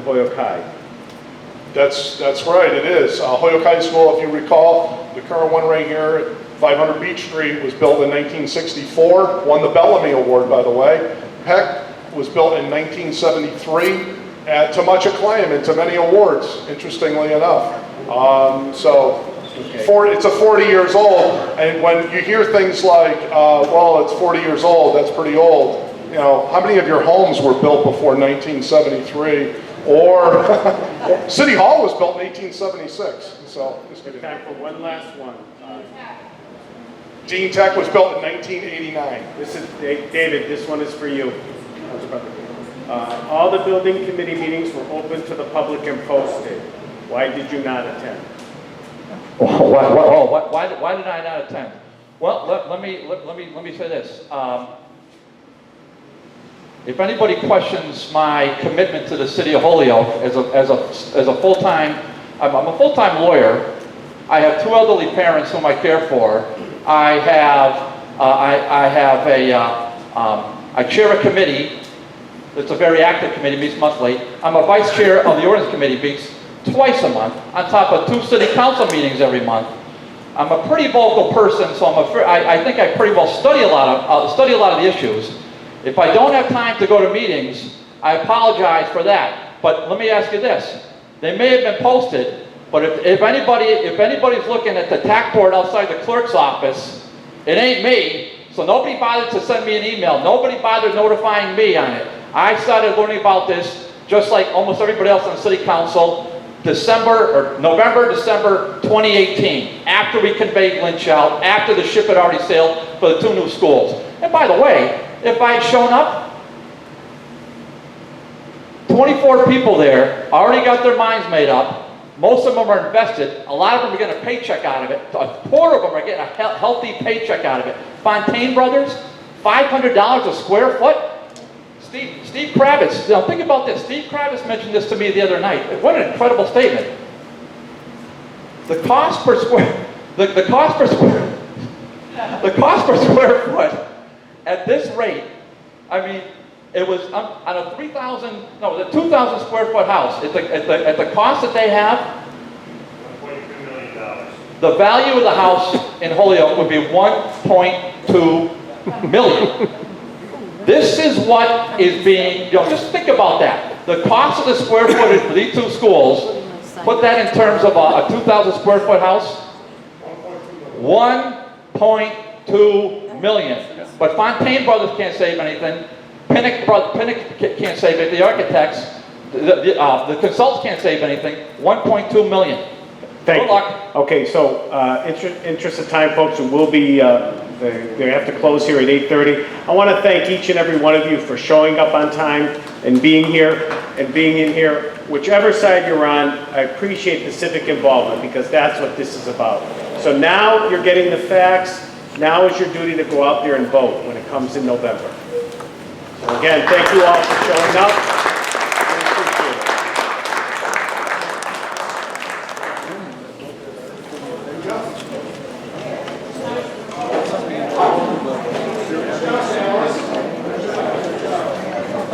Holyoke High. That's right, it is. Holyoke High School, if you recall, the current one right here at 500 Beach Street was built in 1964, won the Bellamy Award, by the way. Peck was built in 1973, to much acclaim and to many awards, interestingly enough. It's a 40 years old, and when you hear things like, well, it's 40 years old, that's pretty old. You know, how many of your homes were built before 1973? Or City Hall was built in 1876. So just Time for one last one. Dean Tech was built in 1989. This is David. This one is for you. All the building committee meetings were open to the public and posted. Why did you not attend? Why did I not attend? Well, let me say this. If anybody questions my commitment to the city of Holyoke as a full-time, I'm a full-time lawyer. I have two elderly parents whom I care for. I chair a committee. It's a very active committee, meets monthly. I'm a vice chair of the ordinance committee, meets twice a month, on top of 2 city council meetings every month. I'm a pretty vocal person, so I think I pretty well study a lot of the issues. If I don't have time to go to meetings, I apologize for that. But let me ask you this: they may have been posted, but if anybody's looking at the TAC board outside the clerk's office, it ain't me. So nobody bothered to send me an email. Nobody bothered notifying me on it. I started learning about this just like almost everybody else on the city council, November, December 2018, after we conveyed Lynch out, after the ship had already sailed for the 2 new schools. And by the way, if I had shown up, 24 people there already got their minds made up. Most of them are invested. A lot of them are getting a paycheck out of it. A quarter of them are getting a healthy paycheck out of it. Fontaine Brothers, $500 a square foot. Steve Kravitz, now think about this. Steve Kravitz mentioned this to me the other night. What an incredible statement. The cost per square foot at this rate, I mean, it was on a 2,000 square foot house. At the cost that they have, $1.2 million. the value of the house in Holyoke would be $1.2 million. This is what is being, just think about that. The cost of the square footage for these 2 schools, put that in terms of a 2,000 square foot house, $1.2 million. But Fontaine Brothers can't save anything. Pinnock can't save it. The architects, the consultants can't save anything. $1.2 million. Thank Good luck. you. Okay, so interest of time, folks, and we'll be, they have to close here at 8:30. I want to thank each and every one of you for showing up on time and being here and being in here. Whichever side you're on, I appreciate the civic involvement because that's what this is about. So now you're getting the facts. Now is your duty to go out there and vote when it comes in November. So again, thank you all for showing up.